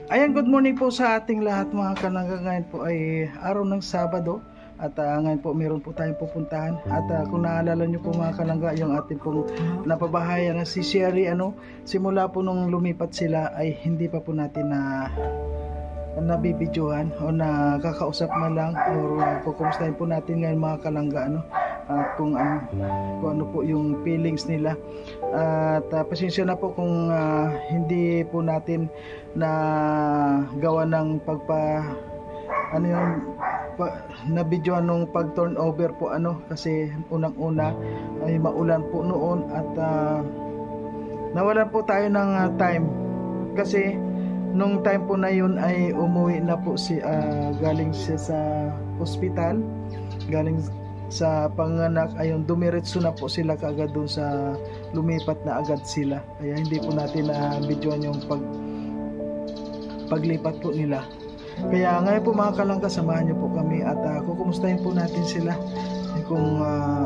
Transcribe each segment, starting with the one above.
Ayan, good morning po sa ating lahat mga kalangga. Ngayon po ay araw ng Sabado at ngayon po meron po tayong pupuntahan at kung naalala nyo po mga kalangga, yung ating pong napabahayan na si Sherry, simula po nung lumipat sila ay hindi pa po natin na nabibidyohan o nakakausap man lang o kukumustahin po natin ngayon mga kalangga kung ano po yung feelings nila at pasensya na po kung hindi po natin na gawa ng na video nung pag turnover po kasi unang-una ay maulan po noon at nawalan po tayo ng time kasi nung time po na yun ay umuwi na po galing siya sa hospital, galing sa panganak, ayun dumiretso na po sila kaagad doon sa lumipat na agad sila, kaya hindi po natin na videoan yung paglipat po nila. Kaya ngayon po mga kalangga, samahan niyo po kami at kukumustahin po natin sila kung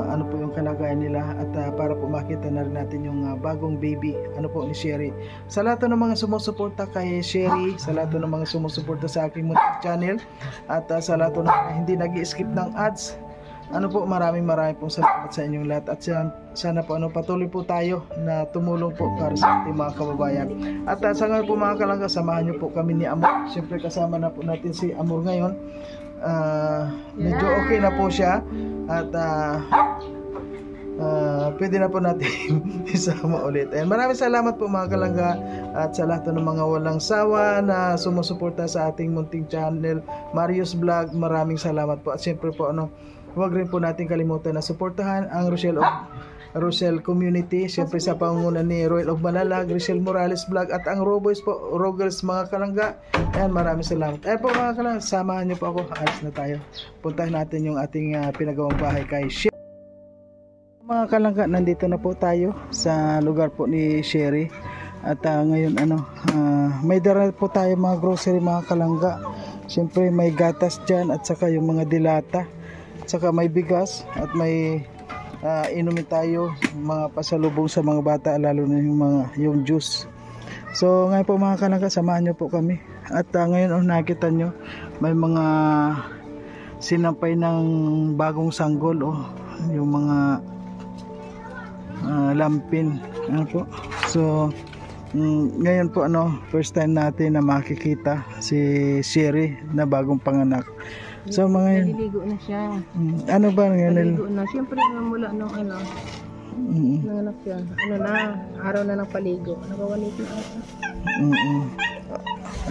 ano po yung kalagayan nila at para po makita na rin natin yung bagong baby po ni Sherry. Sa lahat ng mga sumusuporta kay Sherry, sa lahat ng mga sumusuporta sa aking channel at sa lahat ng hindi nag-i-skip ng ads, maraming pong salamat sa inyong lahat at sana po patuloy po tayo na tumulong po para sa ating mga kababayan. At sa ngayon po mga kalangga, samahan niyo po kami ni Amor. Siyempre kasama na po natin si Amor ngayon. Medyo okay na po siya at pwede na po natin isama ulit. And maraming salamat po mga kalangga at sa lahat ng mga walang sawa na sumusuporta sa ating munting channel Marius Vlog, maraming salamat po. At siyempre po huwag rin po natin kalimutan na suportahan ang Rochelle Community, siyempre sa pangunguna ni Royal of Malalag, Rochelle Morales Vlog at ang Roboys po, Rogers mga kalangga. Ayan, maraming salamat. Ayan po mga kalangga, samahan niyo po ako, alis na tayo. Puntahan natin yung ating pinagawang bahay kay Sherry. Mga kalangga, nandito na po tayo sa lugar po ni Sherry at ngayon may dala po tayo mga grocery mga kalangga. Siyempre may gatas dyan at saka yung mga dilata, saka may bigas at may inumin tayo mga pasalubong sa mga bata, lalo na yung juice. So ngayon po mga kalangga, samahan nyo po kami at ngayon nakita nyo may mga sinampay ng bagong sanggol yung mga lampin po. So ngayon po first time natin na makikita si Sherry na bagong panganak. So mga naliligo na siya. Ano ba naliligo na? Siyempre mula nung nanganak siya. Araw na ng paligo. Nagawalit na ata.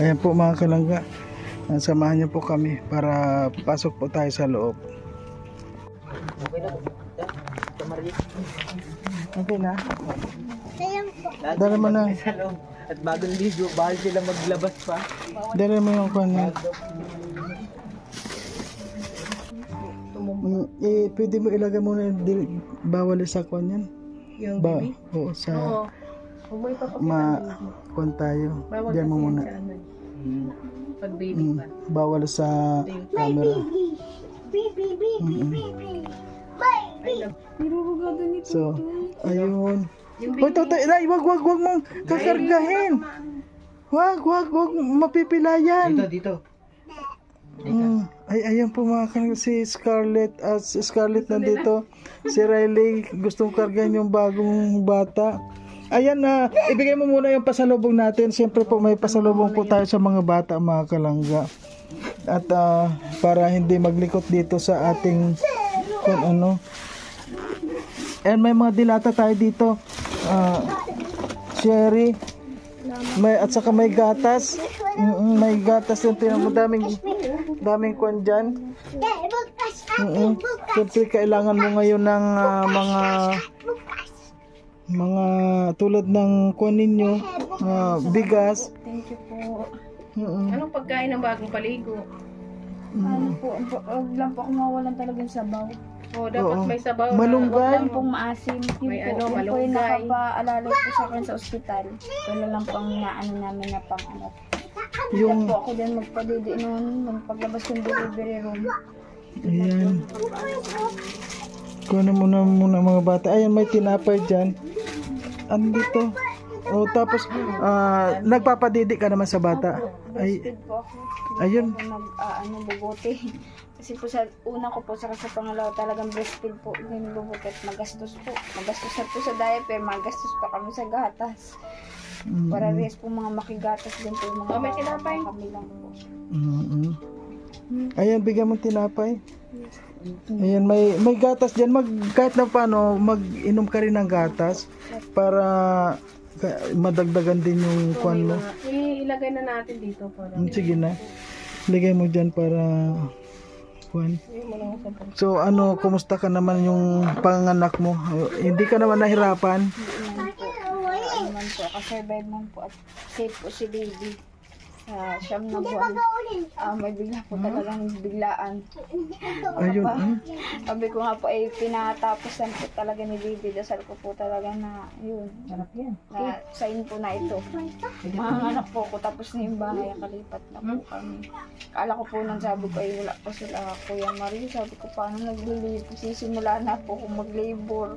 Ayan po mga kalangga. Samahan niyo po kami para pasok po tayo sa loob. Okay na? Dala mo na. At bagong ligo, bahal sila maglabas pa. Dala mo yung kanya. Pwede mo ilagay muna, bawal sa kwan yan. Yung baby? Oo, sa huwag mo ipapakita. Kwan tayo. Bawal Diyan mo kasi muna. Pag baby pa. Bawal sa camera. Nirurugado nito. So, ayun. Hoy, wag mong kakargahin. Wag mapipilayan. Dito. Ayan po mga kalangga, si Scarlett nandito. Si Riley gustong kargahin yung bagong bata. Ayan ibigay mo muna yung pasalubong natin. Siyempre po may pasalubong po tayo sa mga bata mga kalangga. At para hindi maglikot dito sa ating kung ano. And may mga dilata tayo dito. Sherry. At saka may gatas. May gatas din. Daming kwan dyan. Siyempre kailangan mo ngayon ng mga tulad ng kwan ninyo, bigas. Thank you po. Anong pagkain ng bagong paligo? Wag lang po ako mawalan talagang sabaw. Dapat may sabaw. Malunggay. Wag lang pong maasim. May Yun po yung malunggay. nakapaalala po sa akin sa ospital. Wala lang po ang inaano namin na pang Yung po ako din magpadidi noon, magpaglabas ng delivery room. ayan. Kunin mo na muna mga bata. Ayan, may tinapay dyan. Ano dito? O tapos nagpapadidi ka naman sa bata. Ay, Breastfeed po ako. ayun. Hindi po ako bubuti. Kasi po sa una ko po, saka sa pangalawa talagang breastfeed po. Hindi bubuti at magastos po. Magastos na po sa diaper, magastos pa kami sa gatas. Para res po mga makigatas din po yung mga may tinapay. kami lang po. Ayan, bigyan mo tinapay. Ayan, may gatas dyan. Kahit na paano, mag-inom ka rin ng gatas para madagdagan din yung kwan mo. Ilagay na natin dito para. Sige na. Ligay mo dyan para kwan. So ano, kumusta ka naman yung panganak mo? Hindi ka naman nahirapan? Naman po, nakasurvive man po at safe po si baby. Siyam na buwan. May bigla po talagang biglaan. Ayun. Sabi ko nga po ay pinatapusan po talaga ni baby. Dasal ko po talaga na yun. Sarap yan. Na sign po na ito. Manganak po ko tapos na yung bahay. Kalipat na po kami. Kala ko po nang sabi ko ay wala pa sila Kuya Mario. Sabi ko paano naglilibor. Sisimula na po kung mag-labor.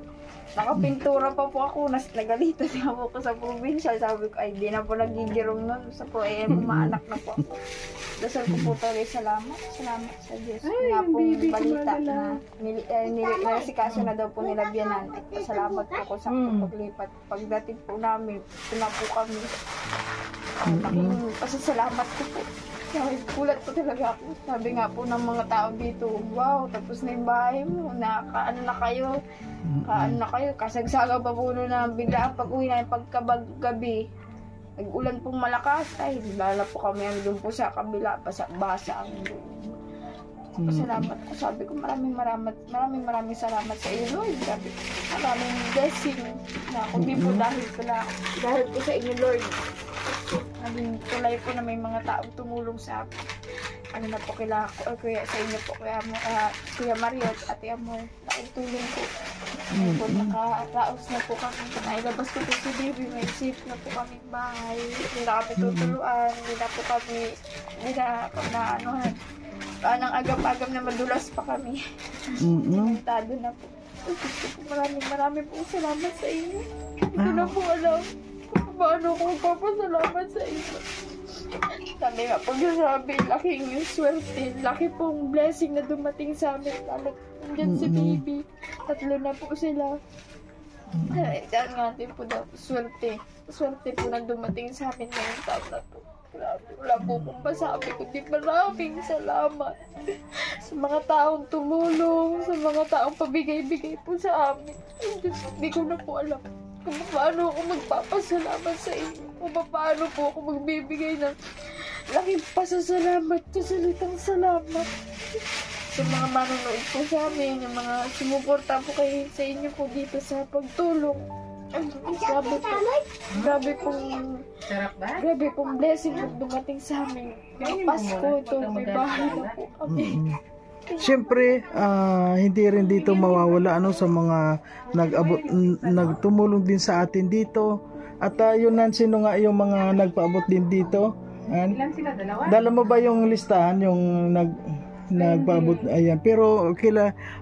Nakapintura pa po ako, nagalitan na po ko sa provincial. Sabi ko, ay di na po nagigirong nun. Sa po, umaanak na po ako. Dasal ko po talaga, salamat sa Diyos. Nga pong balita na nalasikaso na daw po nila biyanan. Salamat po ko sa paglipat. Pagdating po namin, pina po kami. Pasasalamat ko po. Kulat po talaga ako. Sabi nga po ng mga tao dito, wow, tapos na yung bahay mo, kaano na kayo, kasagsaga pa po na bigla pag uwi na yung pagkabagabi. Nag-ulan pong malakas, ay lala po kami doon po sa kabila, basa ang doon. Pasalamat ko, sabi ko maraming salamat sa iyo, Lord. Sabi ko, maraming blessing na kundi po dahil po sa inyo, Lord. Naging tulay po na may mga taong tumulong sa akin. Ano na po kuya sa inyo po, Kuya Mario at Ate Amor, nakitulong po. Ngayon po, nakaraos na po kami. Nailabas ko po si baby, may safe na po kami bahay. Hindi na kami tutuluan, hindi na anuhan. Anong agam-agam na madulas pa kami. Tado na po. Maraming po salamat sa inyo. Hindi na po alam kung paano ko magpapasalamat sa inyo. Sabi nga po yung sabi, laking yung swerte, laki pong blessing na dumating sa amin. Lalo nandyan si baby. 3 na po sila. Dahil nga din po daw, swerte po na dumating sa amin ngayong taon na po. Wala po kung masabi, kundi maraming salamat sa mga taong tumulong, sa mga taong pabigay-bigay po sa amin. Hindi ko na po alam kung paano ako magpapasalamat sa inyo, kung paano po ako magbibigay ng laking pasasalamat sa salitang salamat sa mga manonood po sa amin, yung mga sumuporta po kayo sa inyo po dito sa pagtulong. Grabe pong blessing na dumating sa amin. Yung Pasko ito, may bahay na po kami. Siyempre, hindi rin dito mawawala sa mga nagtumulong din sa atin dito. At yun Nancy, nga yung mga nagpaabot din dito. Ilan sila? Dalawa? Dala mo ba yung listahan, yung nagpaabot? Ayan. Pero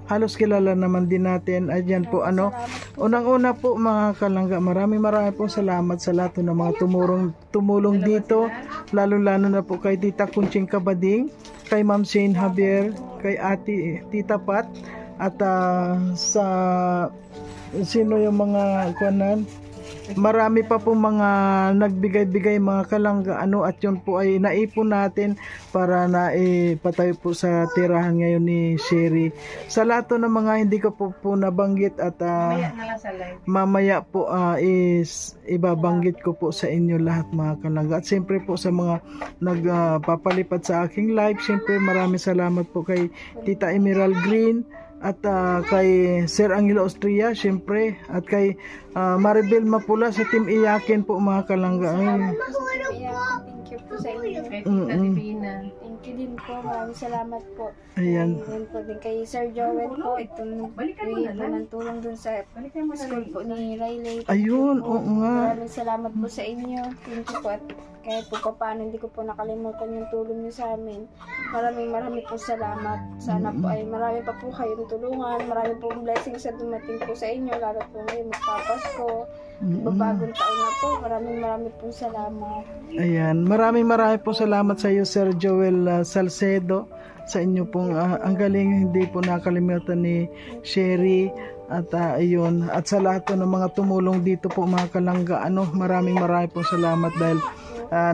halos kilala naman din natin. Ayan po, unang-una po mga kalangga, maraming po salamat sa lahat ng mga tumulong dito. Lalo-lalo na po kay Tita Kunching Kabading, kay Ma'am Shane Javier, kay Tita Pat, at sa sino yung mga kuwanan. Marami pa po mga nagbigay-bigay mga kalangga at yun po ay naipon natin para naipatayo po sa tirahan ngayon ni Sherry. Sa lahat ng mga hindi ko po nabanggit at mamaya po is ibabanggit ko po sa inyo lahat mga kalangga. At siyempre po sa mga nagpapalipad sa aking live, siyempre maraming salamat po kay Tita Emerald Green at kay Sir Angelo Austria, siyempre, at kay Maribel Mapula sa Team Iyakin po mga kalangga. Thank you po sa inyo. Thank you din po. Maraming salamat po. Ayan. Ayan po din kay Sir Joel po. Itong bigay po ng tulong dun sa school po ni Riley. Ayun, oo nga. Maraming salamat po sa inyo. Thank you po. At kahit po paano hindi ko po nakalimutan yung tulong niyo sa amin. Maraming po salamat. Sana po ay marami pa po kayong tulungan. Marami po blessings sa dumating po sa inyo. Lalo po ngayon magpapasko. Babagong taon na po. Maraming pong salamat. Ayan, maraming po salamat sa iyo, Sir Joel Salcedo, sa inyo pong ang galing, hindi po nakalimutan ni Sherry at ayun, at sa lahat po ng mga tumulong dito po mga kalangga, maraming pong salamat dahil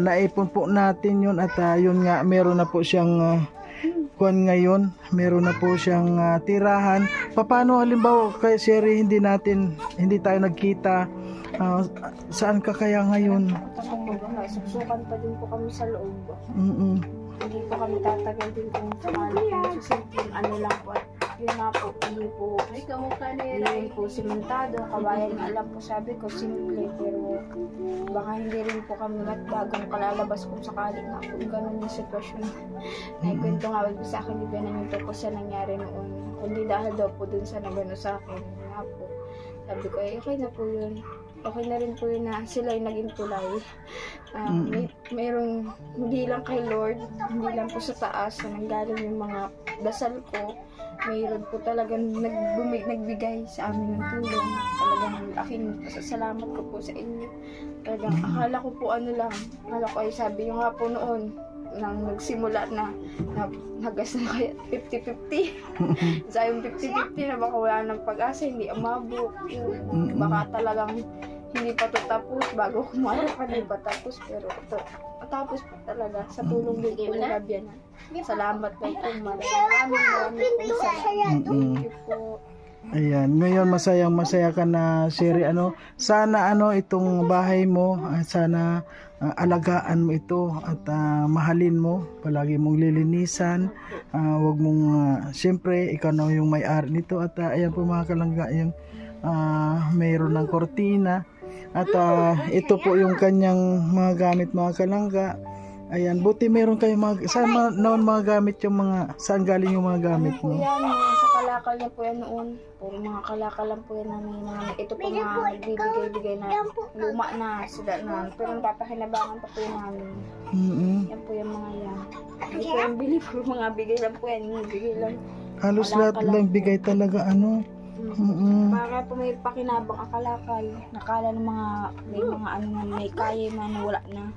naipon po natin yun at yun nga, meron na po siyang kuwan ngayon, meron na po siyang tirahan. Paano halimbawa kay Sherry hindi tayo nagkita, saan ka kaya ngayon? Susukan pa din po kami sa loob. Hindi po kami tatagal din kung sakali kung susunod ano lang po. Yun nga po, hindi po simentado, kabayan nga lang po, sabi ko simple, pero baka hindi rin po kami bagong kalalabas kung sakali nga po ganun yung sitwasyon. Naikwento nga wag sa akin, di ba namin po sa nangyari noon, kundi dahil daw po dun sa nagano sa akin nga po. Sabi ko, okay na po yun. Okay na rin po yun na sila yung naging tulay. Mayroong, hindi lang kay Lord, hindi lang po sa taas, na nanggaling yung mga dasal ko. Mayroon po talagang nagbigay sa amin ng tulong. Talagang aking pasasalamat ko po sa inyo. Talagang akala ko po akala ko ay sabi nyo nga po noon, nang nagsimula na hagas na kaya 50-50. Sa yung 50-50 na baka wala ng pag-asa, hindi umabot. Baka talagang hindi pa tapos bago kumala pa hindi pa tapos, pero tapos po talaga sa tulong din po ng Gabiana. Salamat po po, maraming po salamat. Thank you po. Ayan, ngayon masaya ka na, Sherry, sana itong bahay mo, sana alagaan mo ito at mahalin mo, palagi mong lilinisan, wag mong siyempre ikaw na yung may-ari nito at ayan po mga kalangga, yung mayroon ng kortina at ito po yung kanyang mga gamit mga kalangga. Ayan, buti meron kayo saan noon mga gamit yung saan galing yung mga gamit mo? Yan, sa kalakal niya po yan noon. Puro mga kalakal lang po yan namin. Ito po mga nagbibigay-bigay na luma na, sila na. Pero napapakinabangan pa po yan namin. Yan po yung mga yan. Hindi po yung bili po, mga bigay lang po yan. Bigay lang. Halos lahat lang bigay talaga Para po may pakinabang akalakal. Nakala ng may mga may kaya man wala na.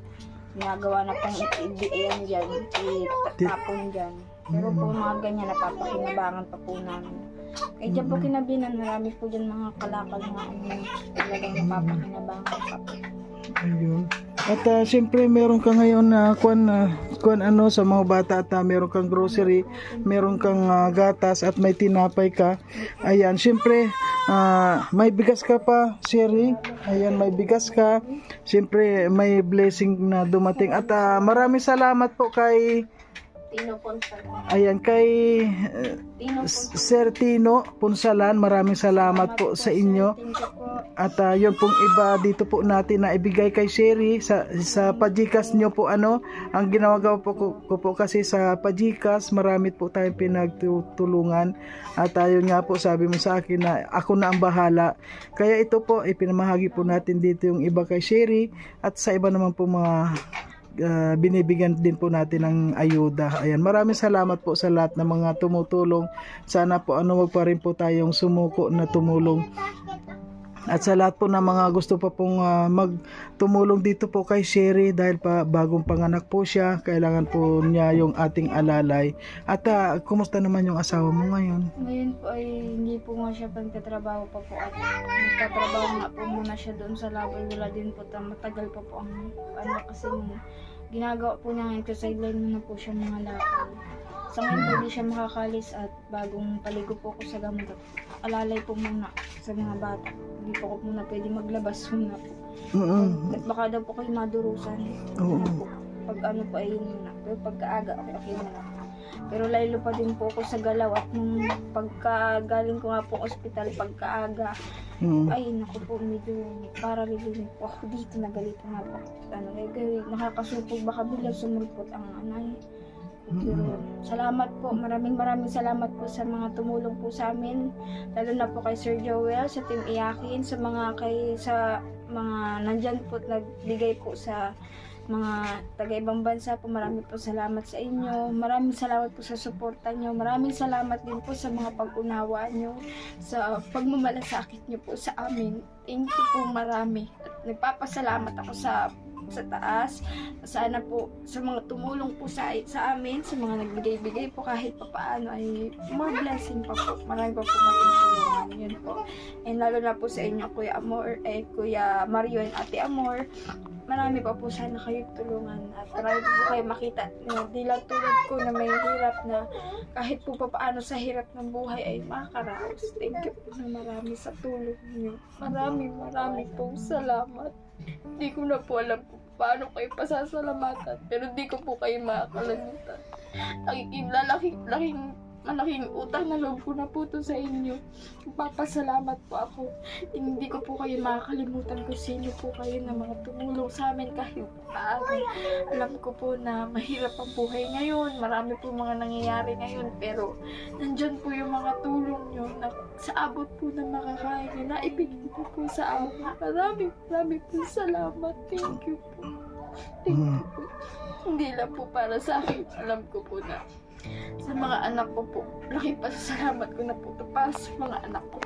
Ginagawa na pang iyan dyan, itapon dyan. Pero po mga ganyan, napapakinabangan pa po namin. Eh dyan po kinabinan, marami po dyan mga kalakal na talagang napapakinabangan pa po. Ayun. At siyempre meron ka ngayon na sa mga bata at meron kang grocery, meron kang gatas at may tinapay ka. Ayan, siyempre may bigas ka pa, Sherry. Ayan, may bigas ka. Siyempre may blessing na dumating at maraming salamat po kay Tino Ponsalan. Ayan, kay Sir Tino Ponsalan, maraming salamat po sa inyo. At yun pong iba dito po natin na ibigay kay Sherry sa Pajikas nyo po ang ginawa ko po kasi sa Pajikas, marami po tayong pinagtulungan at yun nga po sabi mo sa akin na ako na ang bahala. Kaya ito po ipinamahagi po natin dito yung iba kay Sherry at sa iba naman po mga binibigyan din po natin ng ayuda. Ayan, maraming salamat po sa lahat ng mga tumutulong. Sana po wag pa rin po tayong sumuko na tumulong. At sa lahat po ng mga gusto pa pong magtumulong dito po kay Sherry dahil pa bagong panganak po siya, kailangan po niya yung ating alalay. At kumusta naman yung asawa mo ngayon? Ngayon po ay hindi po nga siya pagtatrabaho pa po at nagtatrabaho nga po muna siya doon sa laboy. Wala din po, matagal pa po ang kasi ginagawa po niya ngayon kasi sideline na po siya mga lakay. Sa ngayon po hindi siya makakalis at bagong paligo po ko sa gamot at alalay po muna sa mga bata. Hindi po ko muna pwede maglabas muna po. At baka daw po kayo madurusan. Pag po ay muna. Pero pagkaaga okay muna. Pero laylo pa din po ako sa galaw at nung pagkagaling ko nga po ospital pagkaaga ay naku po medyo paralilin po ako dito, nagalito nga po. Nakakasupog baka bilang sumulpot ang anay. Pero salamat po, maraming salamat po sa mga tumulong po sa amin, lalo na po kay Sir Joel, sa Team Iyakin, sa mga nandyan po nagbigay po sa mga taga-ibang bansa po, marami po salamat sa inyo. Maraming salamat po sa suporta nyo. Maraming salamat din po sa mga pag-unawa nyo, sa pagmamalasakit nyo po sa amin. Thank you po marami. At nagpapasalamat ako sa taas. Sana po sa mga tumulong po sa amin, sa mga nagbigay-bigay po kahit papaano ay more blessing pa po. Marami pa po maging yun po. And lalo na po sa inyo, Kuya Amor, Kuya Mario and Ate Amor. Marami pa po sana kayo tulungan at marami po kayo makita na di lang tulad ko na may hirap na kahit po papaano sa hirap ng buhay ay makakaraos. Thank you po na marami sa tulong niyo. Maraming pong salamat. Hindi ko na po alam kung paano kayo pasasalamatan, pero di ko po kayo makakalimutan. Malaking utang na loob ko na po to sa inyo. Papasalamat po ako. Hindi ko po kayo makakalimutan kung sino po kayo na mga tumulong sa amin kahit paano. Alam ko po na mahirap ang buhay ngayon. Marami po mga nangyayari ngayon. Pero nandyan po yung mga tulong nyo na sa abot po na makakaya nyo. Naibigay po po sa amin. Maraming po salamat. Thank you po. Thank you po. Hindi lang po para sa akin. Alam ko po na sa mga anak ko po, laki pasasalamat ko na po ito para sa mga anak ko.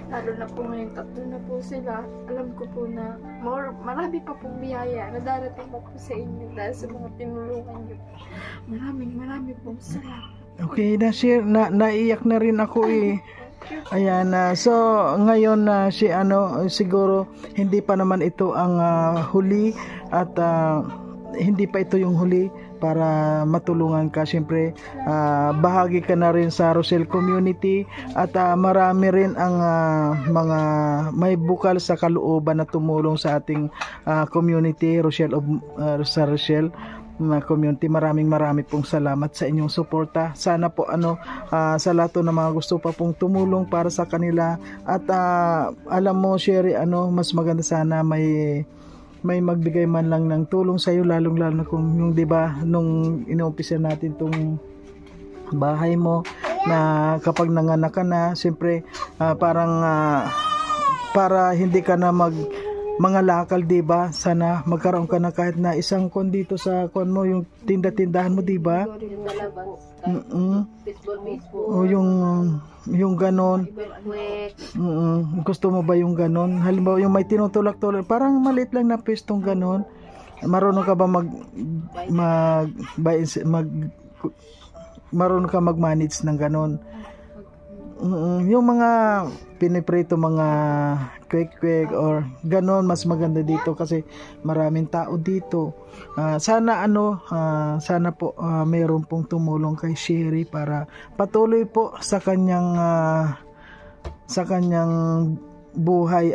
Lalo na po ngayon, 3 na po sila. Alam ko po na marami pa pong biyaya na darating pa po sa inyo dahil sa mga tinulungan niyo. Maraming pong salamat. Okay, naiyak na rin ako eh. Ayan, so ngayon si siguro hindi pa naman ito ang huli at hindi pa ito yung huli para matulungan ka. Siyempre, bahagi ka na rin sa Rochelle community at marami rin ang mga may bukal sa kalooban na tumulong sa ating community, sa Rochelle community. Maraming pong salamat sa inyong suporta. Sana po sa lahat ng mga gusto pa pong tumulong para sa kanila at alam mo, Sherry, mas maganda sana may magbigay man lang ng tulong sa iyo, lalong-lalo na kung yung 'di ba nung inuumpisa natin tong bahay mo na kapag nanganak ka na, siyempre parang para hindi ka na mga lakal, 'di ba? Sana magkaroon ka na kahit na isang kon dito sa kon mo, yung tindahan mo, 'di ba? O yung ganon. Gusto mo ba yung ganon? Halimbawa yung may tinutulak-tulak, parang maliit lang na pestong ganon. Marunong ka ba marunong ka mag-manage ng ganon? Yung mga piniprito, mga quick or ganon, mas maganda dito kasi maraming tao dito. Sana sana po mayroon pong tumulong kay Sherry para patuloy po sa kanyang buhay,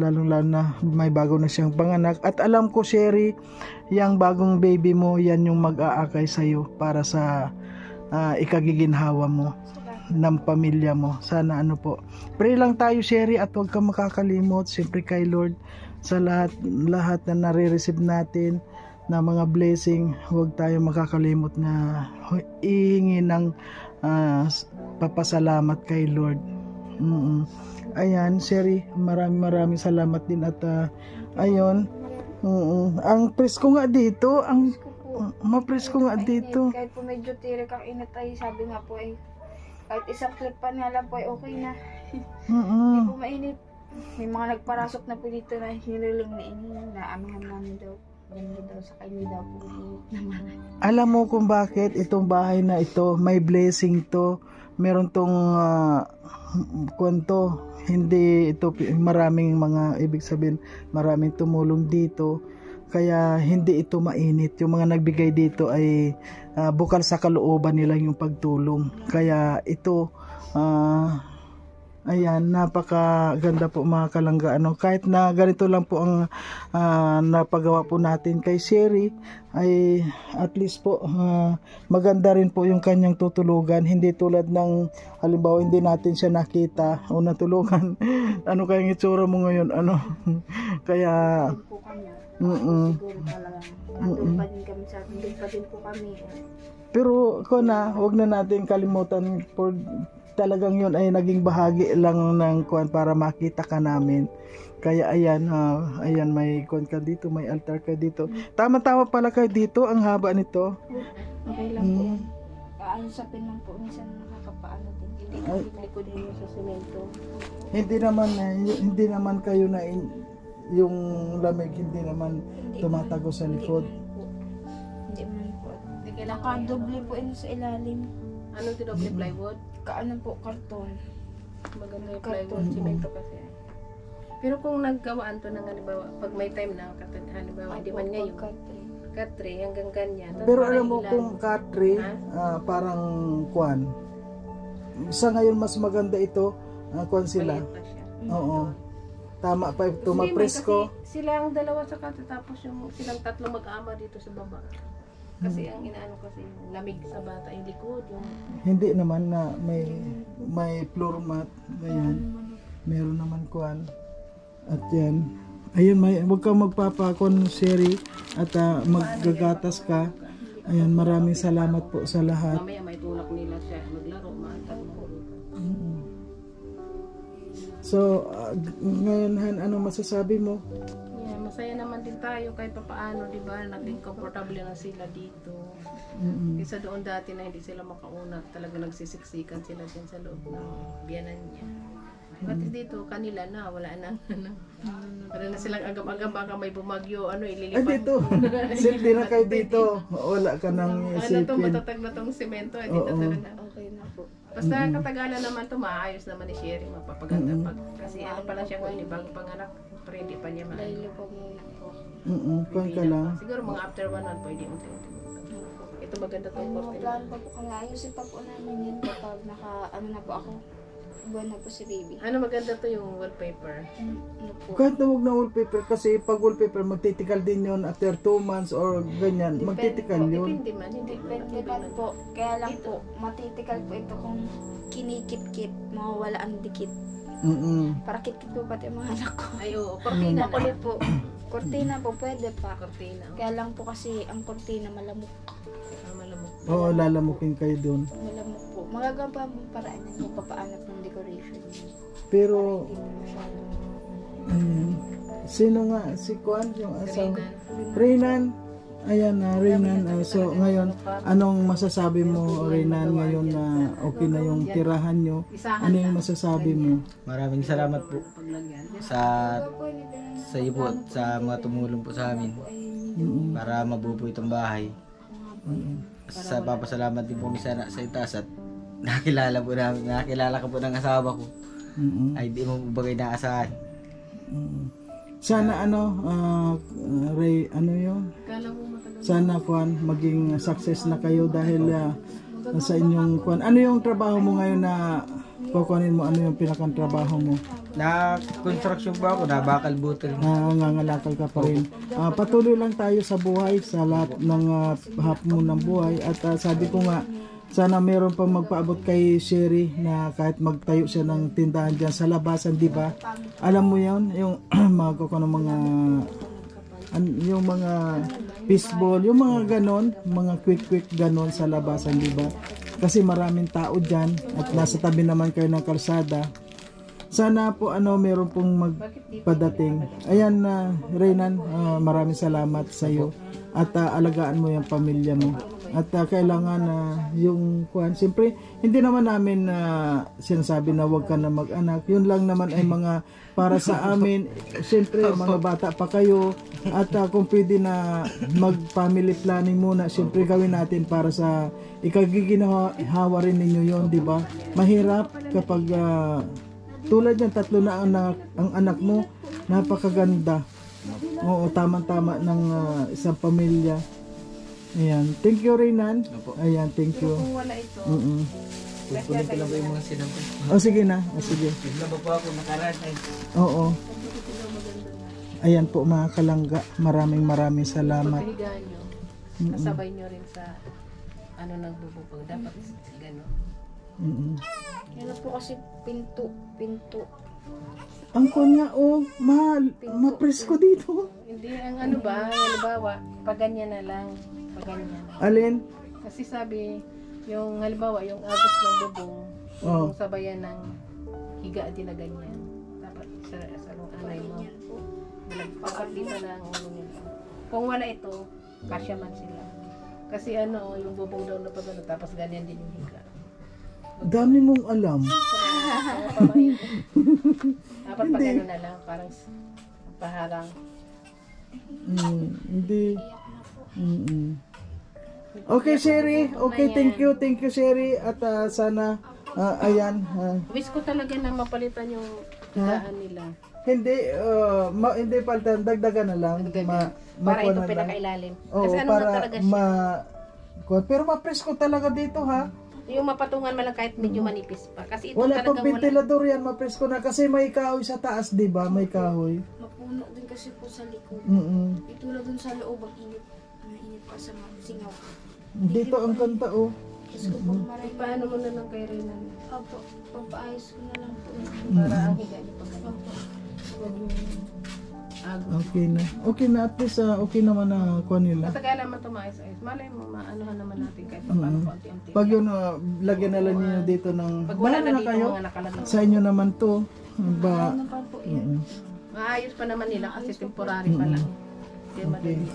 lalong-lalo na may bago na siyang panganak. At alam ko, Sherry, yung bagong baby mo, yan yung mag-aakay sa'yo para sa ikagiginhawa mo ng pamilya mo. Sana pray lang tayo, Sherry, at huwag kang makakalimot siyempre kay Lord sa lahat na nare-receive natin na mga blessing. Huwag tayo makakalimot na ihingi ng papasalamat kay Lord. Ayan, Sherry, maraming salamat din at ayun, ang presko nga dito, mapresko nga dito. Kahit po medyo tirik ang init ay sabi nga po kahit isang clip pa nga lang po ay okay na. Hindi po mainit. May mga nagparasok na po dito na hinilulong na naamihan namin daw. Ganun daw sa kanya daw po naman. Alam mo kung bakit itong bahay na ito, may blessing to. Meron tong kwento. Hindi ito, maraming mga, ibig sabihin, maraming tumulong dito. Kaya hindi ito mainit. Yung mga nagbigay dito ay bukal sa kalooban nila yung pagtulong. Kaya ito, ayan, napakaganda po mga kalangga. Kahit na ganito lang po ang napagawa po natin kay Sherry, ay at least po maganda rin po yung kanyang tutulugan. Hindi tulad ng halimbawa hindi natin siya nakita o natulungan. Ano kayang itsura mo ngayon? Kaya siguro talaga andun pa din po kami. Pero huwag na natin kalimutan talagang yun ay naging bahagi lang ng kuan para makita ka namin. Kaya ayan, ayan may kuan ka dito, may altar ka dito. Tama-tama pala kayo dito, ang haba nito. Okay lang po yan. Aansapin lang po. Minsan nakakapaano din. Hindi Ay. Likod mo sa semento. Hindi naman kayo na yung lamig hindi naman tumatago sa likod. Hindi man po. Hindi kailangan. Nakadoble po yun sa ilalim. Ano tinoble plywood? Kaano po, karton. Maganda yung Karton. plywood, semento kasi. Pero kung naggawaan to ng halimbawa, pag may time na, halimbawa, hindi man ngayon, katre hanggang ganyan. Tapos Pero parang alam mo ilan. kung katri, parang kuan. Sa ngayon mas maganda ito, kuan sila. Maliit pa siya. Oo. Tama pa ito, Hindi man, mapresko. kasi sila ang dalawa sa kate, tapos yung silang tatlo mag-ama dito sa baba. Kasi ang inaano kasi yung lamig sa bata, yung likod, yung Hindi naman na may floor mat, ayan. Meron naman kuan. At yan. Ayun, huwag kang magpapakon, Sherry, at maggagatas ka. Ayan, maraming salamat po sa lahat. mamaya may tulak nila siya maglaro, maatal mo. So, ngayon, Han, ano masasabi mo? Yeah, masaya naman din tayo kahit papaano, di ba? Naging komportable na sila dito. Kaysa doon dati na hindi sila makauna, talaga nagsisiksikan sila dyan sa loob ng biyanan niya. Pati dito, kanila na, wala na. Wala na silang agam-agam, baka may bumagyo, Ay, ililipan. dito. Safety na kayo dito. Wala ka nang Ano to, isipin. matatag na tong semento, dito Oo. talaga. Okay na po. Basta katagalan naman to, maayos naman ni Sherry, mapapaganda pag. Kasi ano pa lang siya, kung hindi bago panganak, ready pa niya Dahil maayos. po muna po. Kuan ka lang. Siguro mga after 1 month, pwede unti-unti. Ito maganda tong May mga cortina. plan pa po kami. Ayusin pa po namin yun kapag ano na po ako. Buwan na po si baby. Ano maganda to yung wallpaper? Ano po. Kahit na huwag na wallpaper kasi pag wallpaper magtitikal din yun after 2 months or ganyan. Magtitikal yun. Depende man, hindi Depende man po. Kaya lang po, matitikal po ito kung kinikit-kit, mawawala ang dikit. Para kit-kit po pati ang mga anak ko. Ay, oo, cortina na. Makulit po. Kortina po, pwede pa. Cortina. Kaya lang po kasi ang kortina malamok. Malamok. Oo, lalamukin kayo dun. Malamok po. Magagawa po paraan yan kung papaanap ng decoration. Pero, sino nga? Si Kwan, yung asawa. Reynan. Ayan na, Reynan. So, ngayon, anong masasabi mo, Reynan, ngayon na okay na yung tirahan nyo? Ano yung masasabi mo? Maraming salamat po sa iyo po at sa mga tumulong po sa amin para mabuo po itong bahay. Sa papasalamat din po kami sa itaas at nakilala ka po ng asawa ko. Ay di mo bagay naasahan. Sana Ray, ano yun? Kala mo matagal. Sana Kwan, maging success na kayo dahil sa inyong Kwan. Ano yung trabaho mo ngayon na kukunin mo? Ano yung pinakang trabaho mo? Na construction po ako, na bakal butil. Nangangalakal ka pa rin. Patuloy lang tayo sa buhay, sa lahat ng hapon ng buhay. At sabi ko nga, sana meron pa magpaabot kay Sherry na kahit magtayo siya ng tindahan dyan sa labasan, di ba? Alam mo yun, yung yung mga fishball, yung mga ganon, mga quick ganon sa labasan, di ba? Kasi maraming tao dyan at nasa tabi naman kayo ng kalsada. Sana po meron pong magpadating. Ayan Reynan, maraming salamat sa iyo at alagaan mo yung pamilya mo. At kailangan yung kuan, siyempre hindi naman namin sinasabi na wag ka na mag-anak. Yun lang naman ay mga para sa amin. Siyempre mga bata pa kayo at kung pwede na mag-family planning muna, siyempre gawin natin para sa ikagiginawa rin ninyo yon, di ba? Mahirap kapag tulad yan, 3 na ang anak mo, napakaganda. Oo, tama-tama ng isang pamilya. Ayan, thank you Reynan. Ayan, thank you. Kung wala ito, Kukunin ko lang po yung mga sinabi. Sige na, sige. Bigla ba po ako nakaraan ay Oo. Ayan po mga kalangga, maraming salamat. paghigaan nyo, kasabay nyo rin sa nagbubupag. Dapat gano'n. Yan na po kasi pinto. Ang kuan nga, mahal, mapresko dito. Hindi, ang halimbawa, pag ganyan na lang. Pag ganyan. Alin? Kasi sabi, yung halimbawa, yung agos ng bubong, Oh. Yung sabayan ng higa din na ganyan. Dapat sa anay mo. Dapat dito na ang ulo nila. Kung wala ito, kasya man sila. Kasi yung bubong daw na pag tapos ganyan din yung higa. Dami mong alam. Dapat pag na lang, parang paharang. Hindi. Okay, Sherry. Okay, thank you, Sherry. At sana, ayan. Wish ko talaga na mapalitan yung higaan nila. Hindi palitan, dagdagan na lang. Para ito pinakailalim. Oo, Kasi ano para na talaga siya. pero ma-presko talaga dito, ha? Yung mapatungan man lang kahit medyo manipis pa. Kasi ito Wala pang talagang ventilador yan, ma-presko na. Kasi may kahoy sa taas, di ba? May kahoy. Mapuno din kasi po sa likod. Ito na dun sa loob, ang init. Mainit pa sa mga singaw. Dito ang kanta, oh. Gusto ko pong maray. Paano mo na lang kay Renan? Opo, papaayos ko na lang po. Para ang higa niya pag Opo. Okay na. Okay na, at least okay naman na kuha nila. Matagal naman tumaayos-ayos. Malay mo, maanuhan naman natin kahit paano konti-unti. Pag yun, lagyan na lang niyo dito ng... Pag wala Bahala na dito mga nakalagay. Sa inyo naman to. Ba, Ano pa po yan? Maayos pa naman nila kasi temporary pa lang. Kaya madali.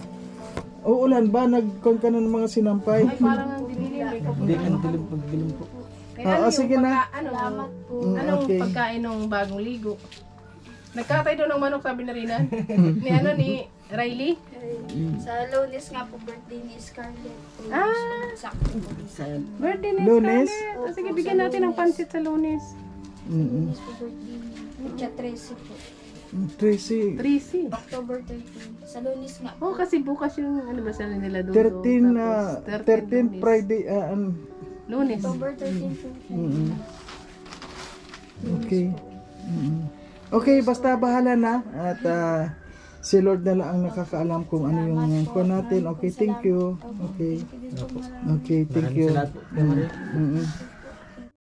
uulan ba? Nagkon ka na ng mga sinampay? Ay, parang ang dilim. Hindi ka dilim pag dilim po. Kaya sige na. Salamat po. Anong Okay. pagkain ng bagong ligo? Nagkatay doon ng manok, sabi na Rinan. ni Riley. Sa Lunes nga po, birthday ni Scarlett. Sakto po. Birthday ni Lunes? Scarlett. Sige, bigyan natin ng pansit sa Lunes. Lunes po birthday ni Lucha 13 po. Tracy. Tracy. October 13. Sa Lunes nga po. Oh, kasi bukas yung anniversary nila doon. 13 Friday. Lunes. October 13 po. Okay. Okay, basta bahala na. At si Lord na lang ang nakakaalam kung ano yung kuha natin. Okay, thank you. Okay. Okay, thank you. Maraming salamat po. Mm-mm.